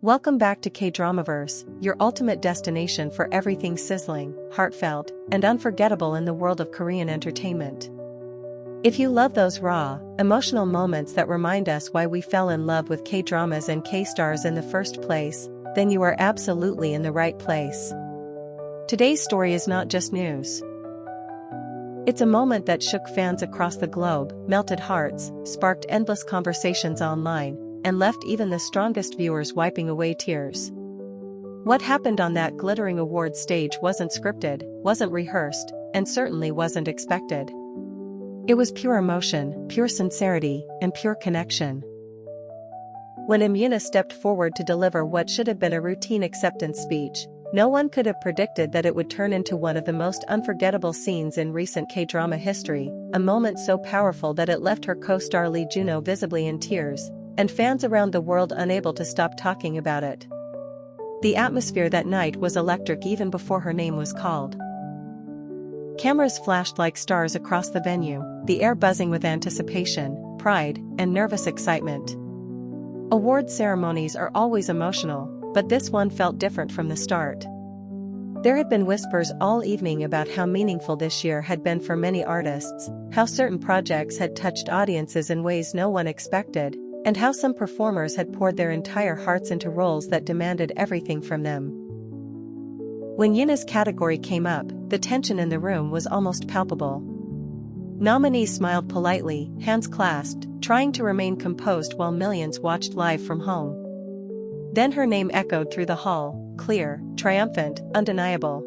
Welcome back to KDramaVerse, your ultimate destination for everything sizzling, heartfelt, and unforgettable in the world of Korean entertainment. If you love those raw, emotional moments that remind us why we fell in love with K-dramas and K-stars in the first place, then you are absolutely in the right place. Today's story is not just news. It's a moment that shook fans across the globe, melted hearts, sparked endless conversations online, and left even the strongest viewers wiping away tears. What happened on that glittering awards stage wasn't scripted, wasn't rehearsed, and certainly wasn't expected. It was pure emotion, pure sincerity, and pure connection. When Im Yoona stepped forward to deliver what should have been a routine acceptance speech, no one could have predicted that it would turn into one of the most unforgettable scenes in recent K-drama history, a moment so powerful that it left her co-star Lee Junho visibly in tears, and fans around the world unable to stop talking about it. The atmosphere that night was electric even before her name was called. Cameras flashed like stars across the venue, the air buzzing with anticipation, pride, and nervous excitement. Award ceremonies are always emotional, but this one felt different from the start. There had been whispers all evening about how meaningful this year had been for many artists, how certain projects had touched audiences in ways no one expected, and how some performers had poured their entire hearts into roles that demanded everything from them. When Yoona's category came up, the tension in the room was almost palpable. Nominees smiled politely, hands clasped, trying to remain composed while millions watched live from home. Then her name echoed through the hall, clear, triumphant, undeniable.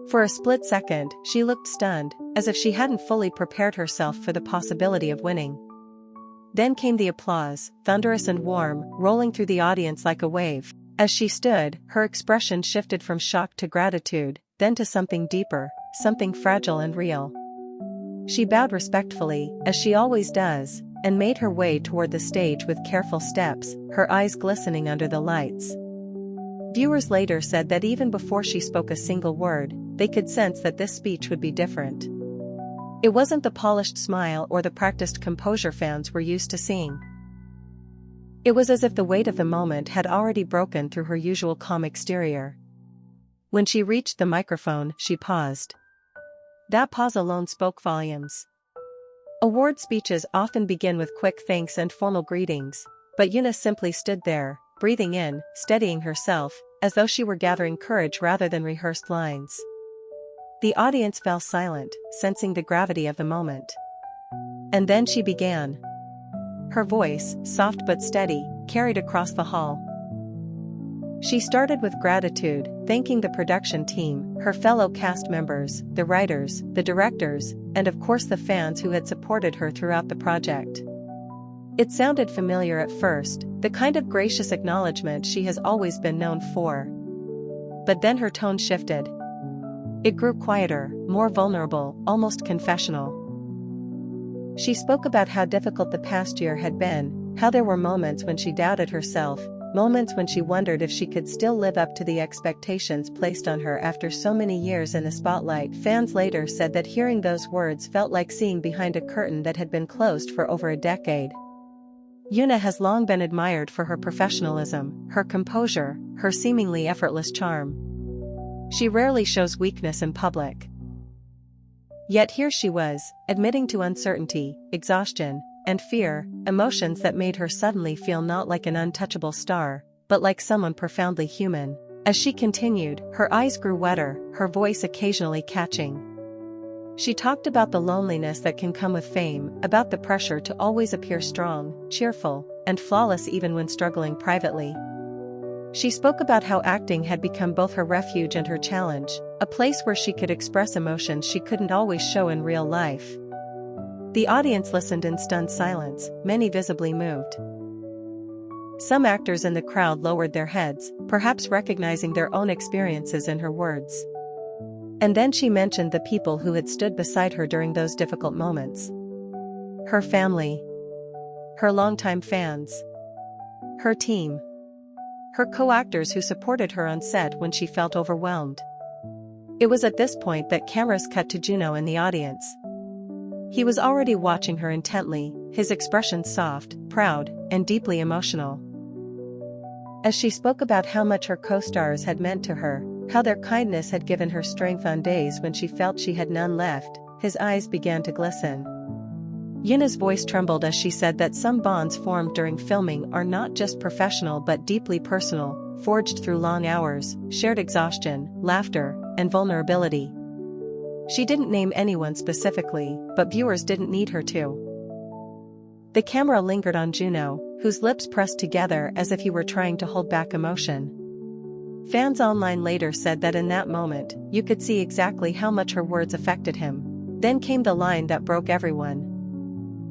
For a split second, she looked stunned, as if she hadn't fully prepared herself for the possibility of winning. Then came the applause, thunderous and warm, rolling through the audience like a wave. As she stood, her expression shifted from shock to gratitude, then to something deeper, something fragile and real. She bowed respectfully, as she always does, and made her way toward the stage with careful steps, her eyes glistening under the lights. Viewers later said that even before she spoke a single word, they could sense that this speech would be different. It wasn't the polished smile or the practiced composure fans were used to seeing. It was as if the weight of the moment had already broken through her usual calm exterior. When she reached the microphone, she paused. That pause alone spoke volumes. Award speeches often begin with quick thanks and formal greetings, but Yoona simply stood there, breathing in, steadying herself, as though she were gathering courage rather than rehearsed lines. The audience fell silent, sensing the gravity of the moment. And then she began. Her voice, soft but steady, carried across the hall. She started with gratitude, thanking the production team, her fellow cast members, the writers, the directors, and of course the fans who had supported her throughout the project. It sounded familiar at first, the kind of gracious acknowledgement she has always been known for. But then her tone shifted. It grew quieter, more vulnerable, almost confessional. She spoke about how difficult the past year had been, how there were moments when she doubted herself, moments when she wondered if she could still live up to the expectations placed on her after so many years in the spotlight. Fans later said that hearing those words felt like seeing behind a curtain that had been closed for over a decade. Yoona has long been admired for her professionalism, her composure, her seemingly effortless charm. She rarely shows weakness in public. Yet here she was, admitting to uncertainty, exhaustion, and fear, emotions that made her suddenly feel not like an untouchable star, but like someone profoundly human. As she continued, her eyes grew wetter, her voice occasionally catching. She talked about the loneliness that can come with fame, about the pressure to always appear strong, cheerful, and flawless even when struggling privately. She spoke about how acting had become both her refuge and her challenge, a place where she could express emotions she couldn't always show in real life. The audience listened in stunned silence, many visibly moved. Some actors in the crowd lowered their heads, perhaps recognizing their own experiences in her words. And then she mentioned the people who had stood beside her during those difficult moments. Her family. Her longtime fans. Her team. Her co-actors who supported her on set when she felt overwhelmed. It was at this point that cameras cut to Juno in the audience. He was already watching her intently, his expression soft, proud, and deeply emotional. As she spoke about how much her co-stars had meant to her, how their kindness had given her strength on days when she felt she had none left, his eyes began to glisten. Yoona's voice trembled as she said that some bonds formed during filming are not just professional but deeply personal, forged through long hours, shared exhaustion, laughter, and vulnerability. She didn't name anyone specifically, but viewers didn't need her to. The camera lingered on Juno, whose lips pressed together as if he were trying to hold back emotion. Fans online later said that in that moment, you could see exactly how much her words affected him. Then came the line that broke everyone.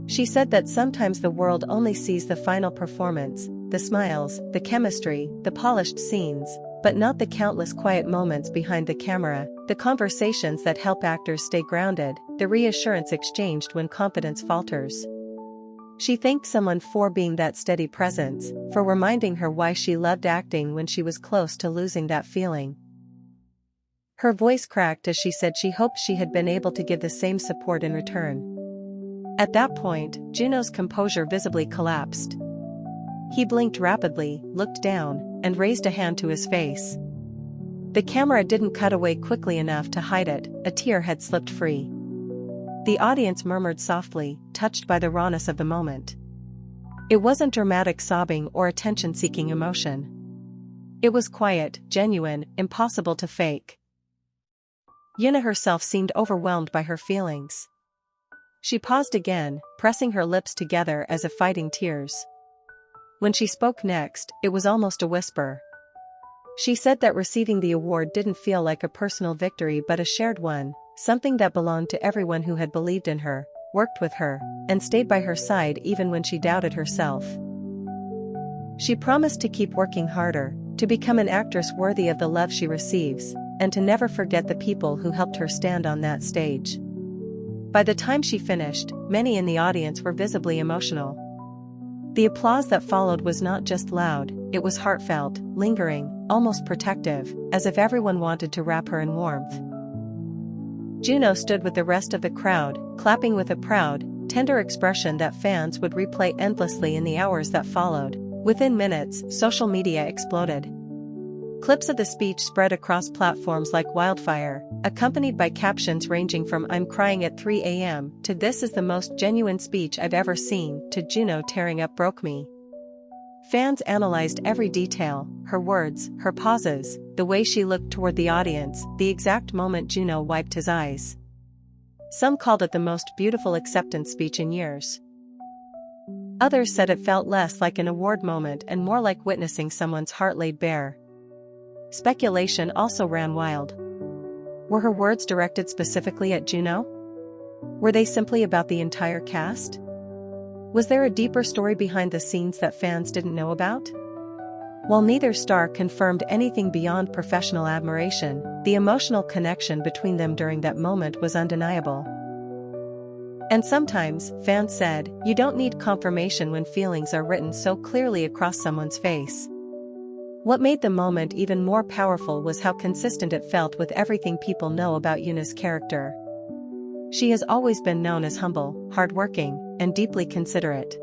She said that sometimes the world only sees the final performance, the smiles, the chemistry, the polished scenes, but not the countless quiet moments behind the camera, the conversations that help actors stay grounded, the reassurance exchanged when confidence falters. She thanked someone for being that steady presence, for reminding her why she loved acting when she was close to losing that feeling. Her voice cracked as she said she hoped she had been able to give the same support in return. At that point, Juno's composure visibly collapsed. He blinked rapidly, looked down, and raised a hand to his face. The camera didn't cut away quickly enough to hide it, a tear had slipped free. The audience murmured softly, touched by the rawness of the moment. It wasn't dramatic sobbing or attention-seeking emotion. It was quiet, genuine, impossible to fake. Yoona herself seemed overwhelmed by her feelings. She paused again, pressing her lips together as if fighting tears. When she spoke next, it was almost a whisper. She said that receiving the award didn't feel like a personal victory but a shared one, something that belonged to everyone who had believed in her, worked with her, and stayed by her side even when she doubted herself. She promised to keep working harder, to become an actress worthy of the love she receives, and to never forget the people who helped her stand on that stage. By the time she finished, many in the audience were visibly emotional. The applause that followed was not just loud, it was heartfelt, lingering, almost protective, as if everyone wanted to wrap her in warmth. Juno stood with the rest of the crowd, clapping with a proud, tender expression that fans would replay endlessly in the hours that followed. Within minutes, social media exploded. Clips of the speech spread across platforms like wildfire, accompanied by captions ranging from "I'm crying at 3 a.m." to "This is the most genuine speech I've ever seen" to "Juno tearing up broke me." Fans analyzed every detail, her words, her pauses, the way she looked toward the audience, the exact moment Juno wiped his eyes. Some called it the most beautiful acceptance speech in years. Others said it felt less like an award moment and more like witnessing someone's heart laid bare. Speculation also ran wild. Were her words directed specifically at Juno? Were they simply about the entire cast? Was there a deeper story behind the scenes that fans didn't know about? While neither star confirmed anything beyond professional admiration, the emotional connection between them during that moment was undeniable. And sometimes, fans said, you don't need confirmation when feelings are written so clearly across someone's face. What made the moment even more powerful was how consistent it felt with everything people know about Yoona's character. She has always been known as humble, hardworking, and deeply considerate.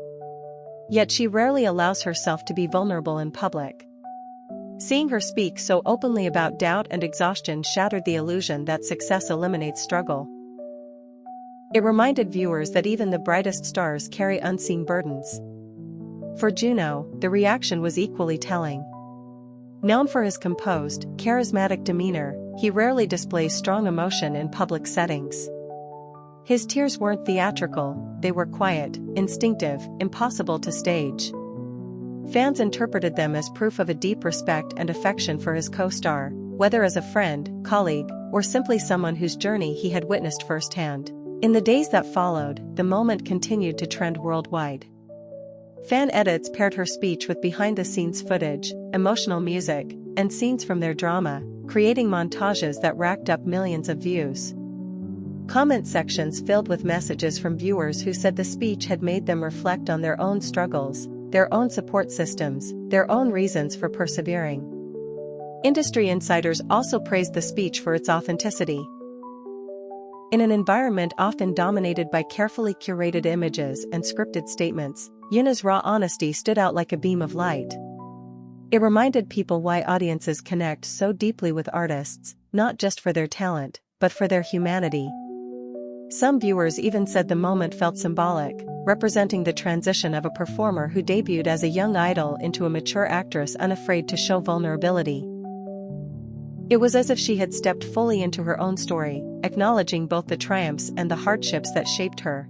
Yet she rarely allows herself to be vulnerable in public. Seeing her speak so openly about doubt and exhaustion shattered the illusion that success eliminates struggle. It reminded viewers that even the brightest stars carry unseen burdens. For Juno, the reaction was equally telling. Known for his composed, charismatic demeanor, he rarely displays strong emotion in public settings. His tears weren't theatrical, they were quiet, instinctive, impossible to stage. Fans interpreted them as proof of a deep respect and affection for his co-star, whether as a friend, colleague, or simply someone whose journey he had witnessed firsthand. In the days that followed, the moment continued to trend worldwide. Fan edits paired her speech with behind-the-scenes footage, emotional music, and scenes from their drama, creating montages that racked up millions of views. Comment sections filled with messages from viewers who said the speech had made them reflect on their own struggles, their own support systems, their own reasons for persevering. Industry insiders also praised the speech for its authenticity. In an environment often dominated by carefully curated images and scripted statements, Yoona's raw honesty stood out like a beam of light. It reminded people why audiences connect so deeply with artists, not just for their talent, but for their humanity. Some viewers even said the moment felt symbolic, representing the transition of a performer who debuted as a young idol into a mature actress unafraid to show vulnerability. It was as if she had stepped fully into her own story, acknowledging both the triumphs and the hardships that shaped her.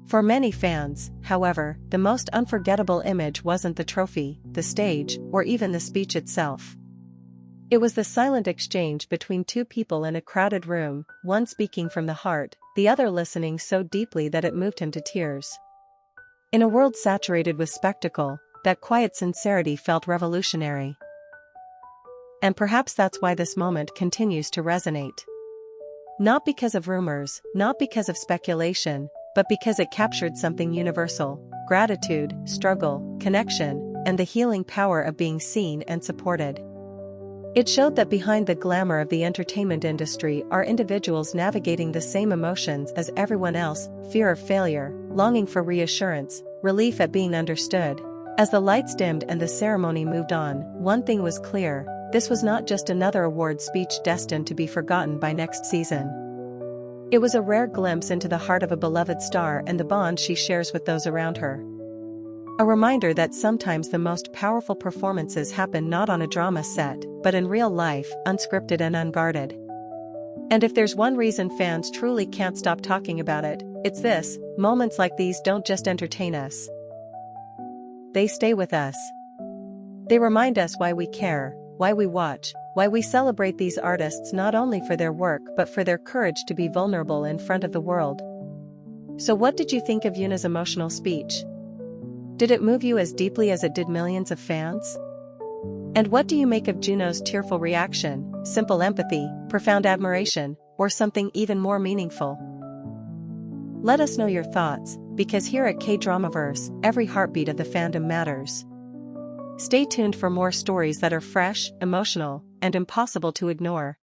For many fans, however, the most unforgettable image wasn't the trophy, the stage, or even the speech itself. It was the silent exchange between two people in a crowded room, one speaking from the heart, the other listening so deeply that it moved him to tears. In a world saturated with spectacle, that quiet sincerity felt revolutionary. And perhaps that's why this moment continues to resonate. Not because of rumors, not because of speculation, but because it captured something universal: gratitude, struggle, connection, and the healing power of being seen and supported. It showed that behind the glamour of the entertainment industry are individuals navigating the same emotions as everyone else: fear of failure, longing for reassurance, relief at being understood. As the lights dimmed and the ceremony moved on, one thing was clear: this was not just another award speech destined to be forgotten by next season. It was a rare glimpse into the heart of a beloved star and the bond she shares with those around her. A reminder that sometimes the most powerful performances happen not on a drama set, but in real life, unscripted and unguarded. And if there's one reason fans truly can't stop talking about it, it's this: moments like these don't just entertain us. They stay with us. They remind us why we care, why we watch, why we celebrate these artists not only for their work but for their courage to be vulnerable in front of the world. So what did you think of Yuna's emotional speech? Did it move you as deeply as it did millions of fans? And what do you make of Juno's tearful reaction: simple empathy, profound admiration, or something even more meaningful? Let us know your thoughts, because here at KDramaVerse, every heartbeat of the fandom matters. Stay tuned for more stories that are fresh, emotional, and impossible to ignore.